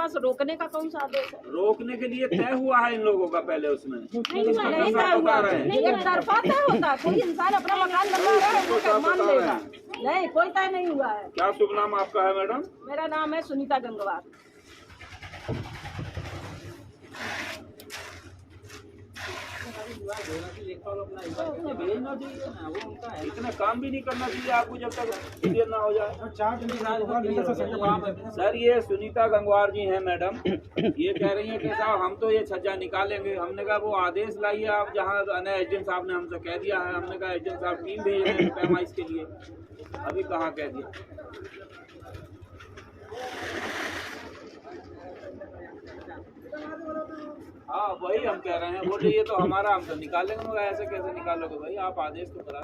पास रोकने का कौन सा आदेश है? रोकने के लिए तय हुआ है इन लोगों का पहले उसमें नहीं तय हुआ, एक तरफा तय होता, कोई इंसान अपना मकान बनवा रहा है वो मान लेगा, नहीं कोई तय नहीं हुआ है। क्या शुभ नाम आपका है मैडम? मेरा नाम है सुनीता गंगवार। इतना काम भी नहीं करना चाहिए आपको जब तक क्लियर ना हो जाए। सर ये सुनीता गंगवार जी हैं मैडम, ये कह रही हैं कि साहब हम तो ये छज्जा निकालेंगे। हमने कहा वो आदेश लाइए आप, जहाँ एजेंट साहब ने हमसे कह दिया है। हमने कहा एजेंट साहब टीम भेज रहे हैं पैमाइश के लिए, अभी कहाँ कह दिया। हाँ वही हम कह रहे हैं, बोले ये तो हमारा, हम तो निकालेंगे। मगर ऐसे कैसे निकालोगे भाई, आप आदेश तो करा।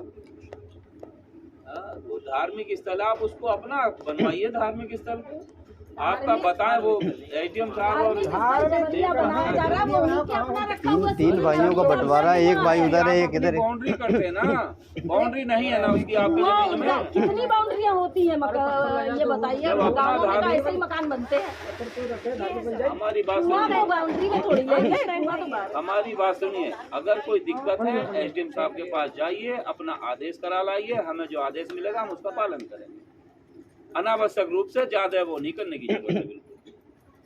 वो धार्मिक स्थल आप उसको अपना बनवाइए धार्मिक स्थल को। आपका बताएं वो एडीएम साहब और तीन भाइयों का बंटवारा, एक भाई उधर है एक इधर है। बाउंड्री करते हैं ना, बाउंड्री नहीं है ना उसकी आपकी जमीन में। कितनी बाउंड्रियाँ होती है ये बताइए, गाँवों में तो ऐसे ही मकान बनते हैं। हमारी बात सुनिए, बाउंड्री में थोड़ी हमारी बात सुनिए। अगर कोई दिक्कत है एसडीएम साहब के पास जाइए, अपना आदेश करा लाइए। हमें जो आदेश मिलेगा हम उसका पालन करेंगे। अनावश्यक रूप से ज्यादा वो नहीं करने की जरूरत है। बिल्कुल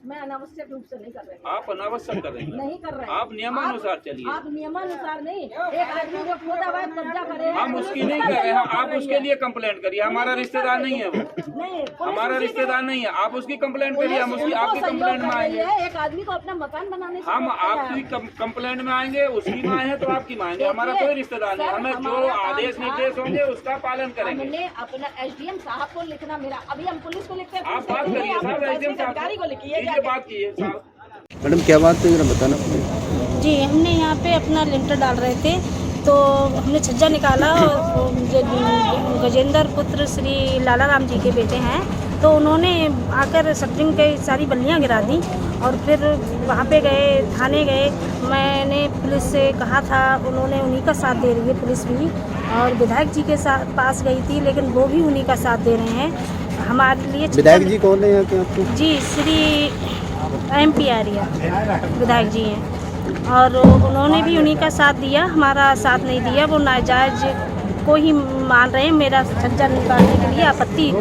मैं अनावश्यक रूप से नहीं कर रही। आप अनावश्यक कर रहे हैं, नहीं कर रहे। आप नियमानुसार चलिए। आप नियमानुसार नहीं, एक आदमी जो खुद अवैध कब्जा करे, हम उसकी नहीं कर रहे हैं। आप उसके लिए कंप्लेंट करिए, हमारा रिश्तेदार नहीं है वो, नहीं हमारा रिश्तेदार नहीं है। आप उसकी कंप्लेंट करिए, हम उसकी आपकी कंप्लेंट में आएंगे। एक आदमी को अपना मकान बनाने से हम आपकी कंप्लेंट में आएंगे, उसकी में आए हैं तो आपकी में आएंगे। हमारा कोई रिश्तेदार नहीं। हमें जो आदेश निर्देश होंगे उसका पालन करेंगे। हमने अपना एसडीएम साहब को लिखना, मेरा अभी हम पुलिस को लिखते हैं। आप बात करिए साहब, एसडीएम साहब को लिखिए, बात कीजिए साहब। मैडम क्या बात है जरा बताना। जी हमने यहाँ पे अपना लिंटर डाल रहे थे तो हमने छज्जा निकाला और गजेंद्र पुत्र श्री लाला राम जी के बेटे हैं, तो उन्होंने आकर शटरिंग की सारी बल्लियाँ गिरा दी और फिर वहाँ पे गए, थाने गए। मैंने पुलिस से कहा था, उन्होंने उन्हीं का साथ दे रही है पुलिस भी, और विधायक जी के साथ पास गई थी लेकिन वो भी उन्हीं का साथ दे रहे हैं हमारे लिए। विधायक जी कौन है यहाँ के आपको? जी श्री MP आर्या विधायक जी हैं, और उन्होंने भी उन्हीं का साथ दिया, हमारा साथ नहीं दिया। वो नाजायज को ही मान रहे हैं। मेरा छज्जा निकालने के लिए आपत्ति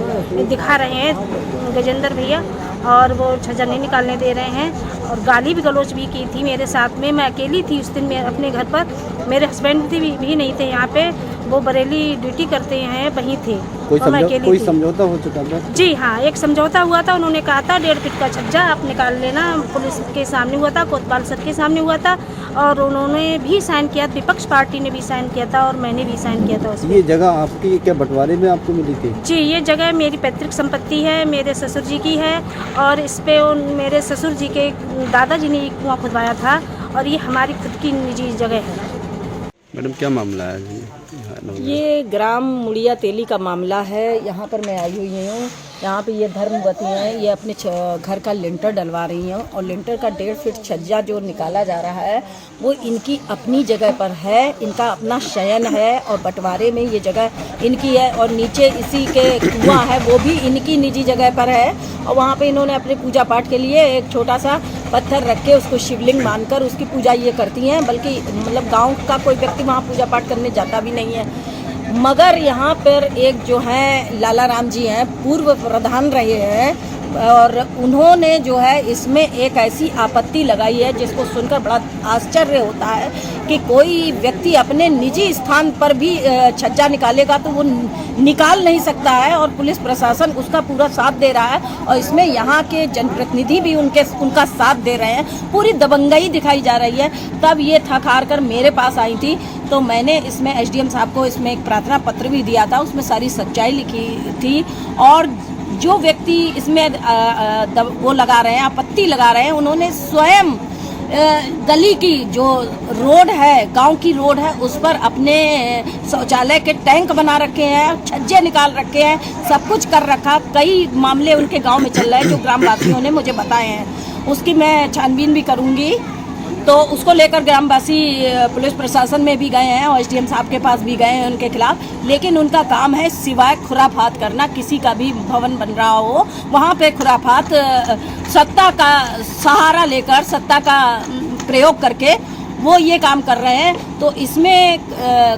दिखा रहे हैं गजेंद्र भैया, और वो छज्जा नहीं निकालने दे रहे हैं। और गाली भी गलौज भी की थी मेरे साथ में। मैं अकेली थी उस दिन मैं अपने घर पर, मेरे हस्बैंड भी नहीं थे यहाँ पे, वो बरेली ड्यूटी करते हैं, वहीं थे। कोई समझौता हो चुका था? जी हाँ, एक समझौता हुआ था। उन्होंने कहा था 1.5 फीट का छज्जा आप निकाल लेना। पुलिस के सामने हुआ था, कोतवाल सर के सामने हुआ था, और उन्होंने भी साइन किया, विपक्ष पार्टी ने भी साइन किया था और मैंने भी साइन किया था उसमें। ये जगह आपकी क्या बंटवारे में आपको मिली थी? जी ये जगह मेरी पैतृक संपत्ति है, मेरे ससुर जी की है, और इस पे मेरे ससुर जी के दादाजी ने कुआं खुदवाया था, और ये हमारी खुद की निजी जगह है। मैडम क्या मामला है? ये ग्राम मुड़िया तेली का मामला है। यहाँ पर मैं आई हुई हूँ। यहाँ पे ये धर्मवती हैं, ये अपने घर का लिंटर डलवा रही हैं, और लिंटर का 1.5 फीट छज्जा जो निकाला जा रहा है वो इनकी अपनी जगह पर है, इनका अपना शयन है, और बंटवारे में ये जगह इनकी है। और नीचे इसी के कुआं है वो भी इनकी निजी जगह पर है, और वहाँ पे इन्होंने अपने पूजा पाठ के लिए एक छोटा सा पत्थर रख के उसको शिवलिंग मानकर उसकी पूजा ये करती हैं। बल्कि मतलब गाँव का कोई व्यक्ति वहाँ पूजा पाठ करने जाता भी नहीं है। मगर यहाँ पर एक जो है लाला राम जी हैं, पूर्व प्रधान रहे हैं, और उन्होंने जो है इसमें एक ऐसी आपत्ति लगाई है जिसको सुनकर बड़ा आश्चर्य होता है कि कोई व्यक्ति अपने निजी स्थान पर भी छज्जा निकालेगा तो वो निकाल नहीं सकता है, और पुलिस प्रशासन उसका पूरा साथ दे रहा है, और इसमें यहाँ के जनप्रतिनिधि भी उनका साथ दे रहे हैं। पूरी दबंगई दिखाई जा रही है। तब ये थक हार कर मेरे पास आई थी, तो मैंने इसमें एसडीएम साहब को इसमें एक प्रार्थना पत्र भी दिया था, उसमें सारी सच्चाई लिखी थी। और जो व्यक्ति इसमें वो लगा रहे हैं, आपत्ति लगा रहे हैं, उन्होंने स्वयं गली की जो रोड है, गांव की रोड है, उस पर अपने शौचालय के टैंक बना रखे हैं, छज्जे निकाल रखे हैं, सब कुछ कर रखा। कई मामले उनके गांव में चल रहे हैं जो ग्रामवासियों ने मुझे बताए हैं, उसकी मैं छानबीन भी करूंगी। तो उसको लेकर ग्रामवासी पुलिस प्रशासन में भी गए हैं और एसडीएम साहब के पास भी गए हैं उनके खिलाफ, लेकिन उनका काम है सिवाय खुराफात करना। किसी का भी भवन बन रहा हो वहाँ पे खुराफात, सत्ता का सहारा लेकर, सत्ता का प्रयोग करके वो ये काम कर रहे हैं। तो इसमें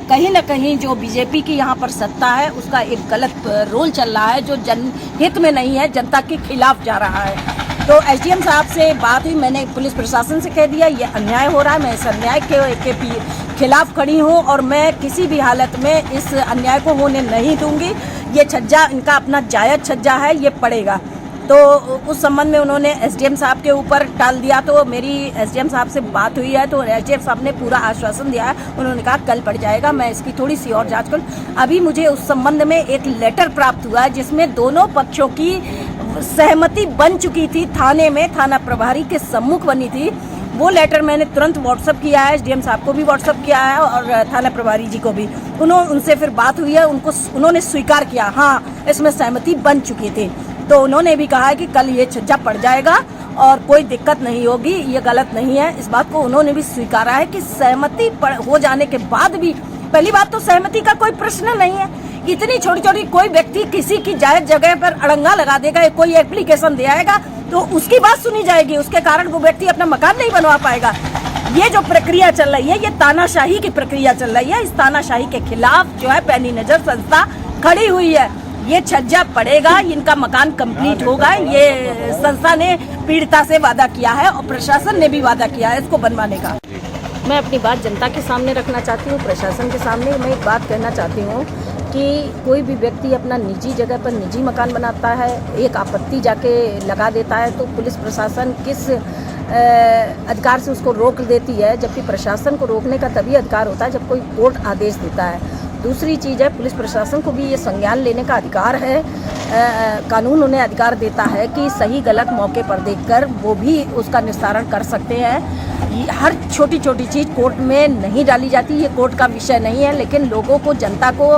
कहीं ना कहीं जो बीजेपी की यहाँ पर सत्ता है उसका एक गलत रोल चल रहा है, जो जनहित में नहीं है, जनता के खिलाफ जा रहा है। तो एसडीएम साहब से बात हुई, मैंने पुलिस प्रशासन से कह दिया ये अन्याय हो रहा है, मैं इस अन्याय के खिलाफ खड़ी हूँ और मैं किसी भी हालत में इस अन्याय को होने नहीं दूंगी। ये छज्जा इनका अपना जायज छज्जा है, ये पड़ेगा। तो उस संबंध में उन्होंने एसडीएम साहब के ऊपर टाल दिया। तो मेरी एसडीएम साहब से बात हुई है तो एसडीएम साहब ने पूरा आश्वासन दिया है, उन्होंने कहा कल पड़ जाएगा, मैं इसकी थोड़ी सी और जांच करूँ। अभी मुझे उस संबंध में एक लेटर प्राप्त हुआ है जिसमें दोनों पक्षों की सहमति बन चुकी थी, थाने में थाना प्रभारी के सम्मुख बनी थी। वो लेटर मैंने तुरंत व्हाट्सअप किया है, एसडीएम साहब को भी व्हाट्सअप किया है और थाना प्रभारी जी को भी। उनसे फिर बात हुई है, उन्होंने स्वीकार किया, हाँ इसमें सहमति बन चुकी थी। तो उन्होंने भी कहा है कि कल ये छज्जा पड़ जाएगा और कोई दिक्कत नहीं होगी, ये गलत नहीं है। इस बात को उन्होंने भी स्वीकारा है कि सहमति हो जाने के बाद भी, पहली बात तो सहमति का कोई प्रश्न नहीं है। इतनी छोटी छोटी कोई व्यक्ति किसी की जायज जगह पर अड़ंगा लगा देगा, कोई एप्लीकेशन दे आएगा तो उसकी बात सुनी जाएगी, उसके कारण वो व्यक्ति अपना मकान नहीं बनवा पाएगा। ये जो प्रक्रिया चल रही है ये तानाशाही की प्रक्रिया चल रही है। इस तानाशाही के खिलाफ जो है पैनी नजर संस्था खड़ी हुई है। ये छज्जा पड़ेगा, इनका मकान कंप्लीट होगा, ये संस्था ने पीड़िता से वादा किया है और प्रशासन ने भी वादा किया है इसको बनवाने का। मैं अपनी बात जनता के सामने रखना चाहती हूँ, प्रशासन के सामने। मैं एक बात कहना चाहती हूँ कि कोई भी व्यक्ति अपना निजी जगह पर निजी मकान बनाता है, एक आपत्ति जाके लगा देता है तो पुलिस प्रशासन किस अधिकार से उसको रोक देती है, जबकि प्रशासन को रोकने का तभी अधिकार होता है जब कोई कोर्ट आदेश देता है। दूसरी चीज़ है, पुलिस प्रशासन को भी ये संज्ञान लेने का अधिकार है। कानून उन्हें अधिकार देता है कि सही गलत मौके पर देखकर वो भी उसका निस्तारण कर सकते हैं। हर छोटी छोटी चीज़ कोर्ट में नहीं डाली जाती, ये कोर्ट का विषय नहीं है, लेकिन लोगों को, जनता को,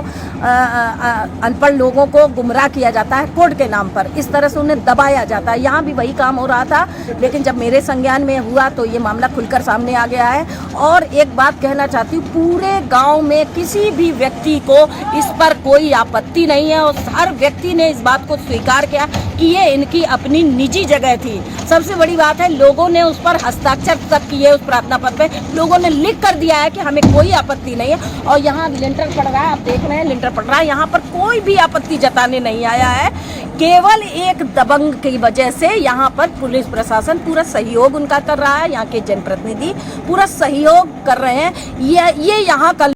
अनपढ़ लोगों को गुमराह किया जाता है कोर्ट के नाम पर। इस तरह से उन्हें दबाया जाता है। यहाँ भी वही काम हो रहा था, लेकिन जब मेरे संज्ञान में हुआ तो ये मामला खुलकर सामने आ गया है। और एक बात कहना चाहती हूँ, पूरे गाँव में किसी भी व्यक्ति को इस पर कोई आपत्ति नहीं है और हर व्यक्ति ने इस बात को स्वीकार किया कि ये इनकी अपनी निजी जगह थी। सबसे बड़ी बात है, लोगों ने उस पर हस्ताक्षर तक किए, उस प्रार्थना पत्र पे लोगों ने लिख कर दिया है कि हमें कोई आपत्ति नहीं है। और यहाँ लिंटर पड़ रहा है, आप देख रहे हैं लिंटर पड़ रहा है, यहाँ पर कोई भी आपत्ति जताने नहीं आया है। केवल एक दबंग की वजह से यहाँ पर पुलिस प्रशासन पूरा सहयोग उनका कर रहा है, यहाँ के जनप्रतिनिधि पूरा सहयोग कर रहे हैं। ये यहाँ का